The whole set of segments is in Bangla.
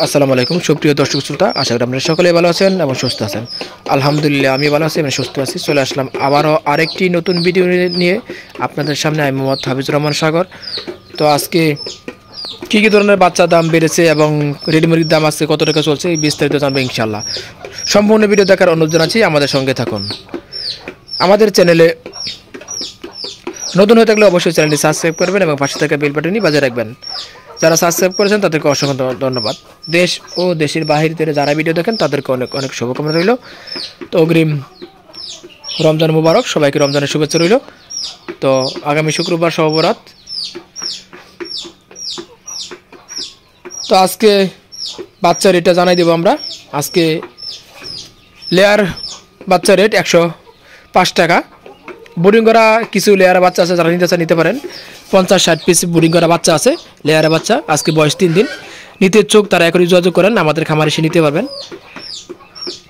আসসালামু আলাইকুম সুপ্রিয় দর্শক শ্রোতা, আশা করি আপনারা সকলেই ভালো আছেন এবং সুস্থ আছেন। আলহামদুলিল্লাহ আমি ভালো আছি এবং সুস্থ আছি। চলে আসলাম আবারও আরেকটি নতুন ভিডিও নিয়ে আপনাদের সামনে। আমি মোহাম্মদ হাফিজুর রহমান সাগর। তো আজকে কী কী ধরনের বাচ্চা দাম বেড়েছে এবং রেডি মুরগির দাম আজকে কত টাকা চলছে এই বিস্তারিত জানবো ইনশাআল্লাহ। সম্পূর্ণ ভিডিও দেখার অনুরোধ জানাচ্ছি, আমাদের সঙ্গে থাকুন। আমাদের চ্যানেলে নতুন হয়ে থাকলে অবশ্যই চ্যানেলটি সাবস্ক্রাইব করবেন এবং পাশে থাকা বেল বাটনটি বাজিয়ে রাখবেন। যারা সাবস্ক্রাইব করেছেন তাদেরকে অসংখ্য ধন্যবাদ। দেশ ও দেশের বাহির থেকে যারা ভিডিও দেখেন তাদেরকে অনেক অনেক শুভকামনা রইল। তো অগ্রিম রমজান মুবারক, সবাইকে রমজানের শুভেচ্ছা রইল। তো আগামী শুক্রবার শবে বরাত। তো আজকে বাচ্চা রেটটা জানাই দেবো আমরা। আজকে লেয়ার বাচ্চা রেট 105 টাকা। বোর্ডিং করা কিছু লেয়ার বাচ্চা আছে, যারা নিতে চান নিতে পারেন। 50-60 পিস বোর্ডিং করা বাচ্চা আছে, লেয়ারের বাচ্চা। আজকে বয়স 3 দিন। নিতে ইচ্ছুক তারা এখনই যোগাযোগ করেন, আমাদের খামারে এসে নিতে পারবেন।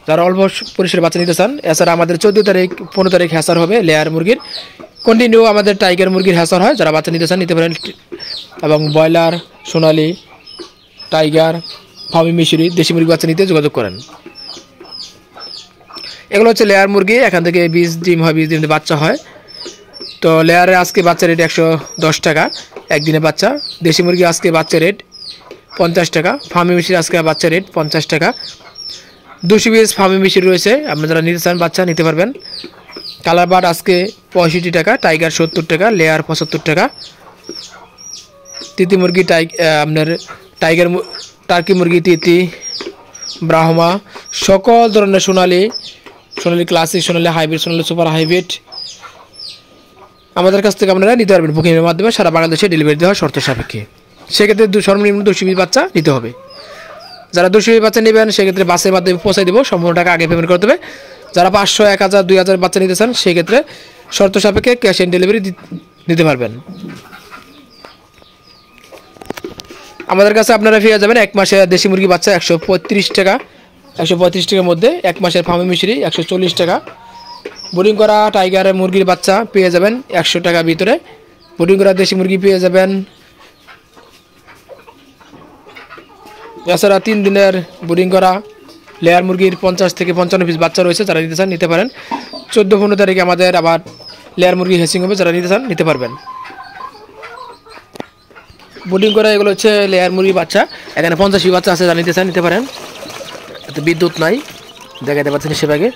যারা অল্প পরিসরের বাচ্চা নিতে চান, এছাড়া আমাদের 14 তারিখ 15 তারিখ হ্যাসার হবে লেয়ার মুরগির। কন্টিনিউ আমাদের টাইগার মুরগির হ্যাসার হয়, যারা বাচ্চা নিতে চান নিতে পারেন। এবং ব্রয়লার, সোনালি, টাইগার, ফার্মি মিশরি, দেশি মুরগি বাচ্চা নিতে যোগাযোগ করেন। এগুলো হচ্ছে লেয়ার মুরগি, এখান থেকে 20 ডিম হয়, 20 ডিম বাচ্চা হয়। তো লেয়ারে আজকে বাচ্চা রেট 110 টাকা একদিনে বাচ্চা। দেশি মুরগি আজকে বাচ্চা রেট 50 টাকা। ফার্মি মিশরি আজকে বাচ্চা রেট 50 টাকা। 200 পিস ফার্মি মিশরি রয়েছে, আপনারা যারা নিতে চান বাচ্চা নিতে পারবেন। কালার বার্ড আজকে 65 টাকা, টাইগার 70 টাকা, লেয়ার 75 টাকা। তিতি মুরগি আপনার টাইগার টার্কি মুরগি, তিতি, ব্রাহ্মা, সকল ধরনের সোনালি ক্লাসিক, সোনালি হাইব্রিড, সোনালি সুপার হাইব্রিড আমাদের কাছ থেকে আপনারা নিতে পারবেন। বুকিংয়ের মাধ্যমে সারা বাংলাদেশে ডেলিভারি দেওয়া শর্ত সাপেক্ষে। সেক্ষেত্রে সর্বনিম্ন 200 পিস বাচ্চা নিতে হবে। যারা 200 পিস বাচ্চা নেবেন সেক্ষেত্রে বাসের মাধ্যমে পৌঁছে দেবো, সম্পূর্ণ টাকা আগে পেমেন্ট করতে হবে। যারা 500, 1000, 2000 বাচ্চা নিতে চান সেক্ষেত্রে শর্ত সাপেক্ষে ক্যাশ অন ডেলিভারি নিতে পারবেন। আমাদের কাছে আপনারা পেয়ে যাবেন 1 মাসের দেশি মুরগি বাচ্চা 135 টাকা, 135 টাকার মধ্যে। 1 মাসের ফার্মি মিশরি 140 টাকা। বোর্ডিং করা টাইগারের মুরগির বাচ্চা পেয়ে যাবেন 100 টাকার ভিতরে। বোর্ডিং করা দেশি মুরগি পেয়ে যাবেন। এছাড়া 3 দিনের বোর্ডিং করা লেয়ার মুরগির 50 থেকে 55 পিস বাচ্চা রয়েছে, যারা নিতে চান নিতে পারেন। 14-15 তারিখে আমাদের আবার লেয়ার মুরগি হেসিং হবে, যারা নিতে চান নিতে পারবেন। বোর্ডিং করা এগুলো হচ্ছে লেয়ার মুরগি বাচ্চা, এখানে 50 পিস বাচ্চা আছে, যারা নিতে চান নিতে পারেন। এতে বিদ্যুৎ নাই, দেখাতে পাচ্ছেন সেভাবে।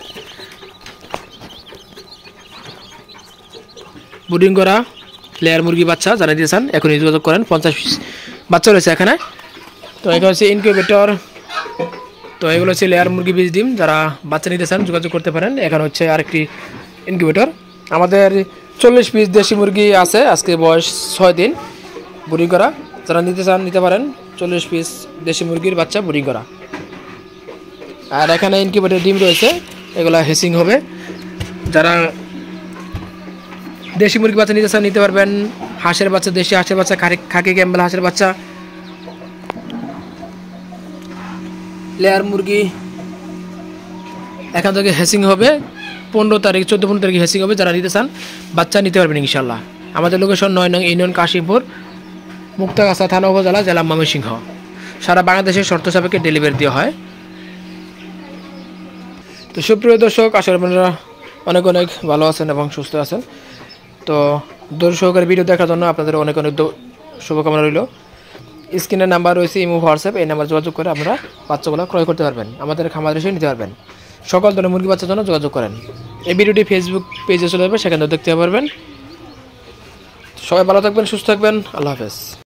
বোর্ডিং করা লেয়ার মুরগি বাচ্চা যারা নিতে চান এখনই যোগাযোগ করেন। 50 পিস বাচ্চা রয়েছে এখানে। তো এখানে হচ্ছে ইনকিউবেটর। তো এগুলো হচ্ছে লেয়ার মুরগি বীজ ডিম, যারা বাচ্চা নিতে চান যোগাযোগ করতে পারেন। এখানে হচ্ছে আরেকটি ইনকিউবেটর। আমাদের 40 পিস দেশি মুরগি আছে, আজকে বয়স 6 দিন, বোর্ডিং করা। যারা নিতে চান নিতে পারেন। 40 পিস দেশি মুরগির বাচ্চা বোর্ডিং করা। আর এখানে ইনকিউবেটর ডিম রয়েছে, এগুলো হেসিং হবে। যারা দেশি মুরগি বাচ্চা নিতে চান নিতে পারবেন। হাঁসের বাচ্চা, দেশি হাঁসের বাচ্চা, খাকি ক্যাম্বেল হাঁসের বাচ্চা, লেয়ার মুরগি এখান থেকে হেসিং হবে। 15 তারিখ 14-15 তারিখে হেসিং হবে, যারা নিতে চান বাচ্চা নিতে পারবেন ইনশাল্লাহ। আমাদের লোকেশন 9 নং ইউনিয়ন, কাশিমপুর, মুক্তাগাছা থানা, উপজেলা, জেলা ময়মনসিংহ। সারা বাংলাদেশের শর্ত সাপেক্ষে ডেলিভারি দেওয়া হয়। তো সুপ্রিয় দর্শক, আশা করি আপনারা অনেক অনেক ভালো আছেন এবং সুস্থ আছেন। তো ধৈর্য সহকারে ভিডিও দেখার জন্য আপনাদের অনেক অনেক শুভকামনা রইল। স্ক্রিনের নাম্বার রয়েছে, ইমো, হোয়াটসঅ্যাপ, এই নাম্বার যোগাযোগ করে আপনারা বাচ্চাগুলো ক্রয় করতে পারবেন, আমাদের খামারে এসে নিতে পারবেন। সকল ধরনের মুরগি বাচ্চার জন্য যোগাযোগ করেন। এই ভিডিওটি ফেসবুক পেজে চলে যাবে, সেখানেও দেখতে পারবেন। সবাই ভালো থাকবেন, সুস্থ থাকবেন। আল্লাহ হাফেজ।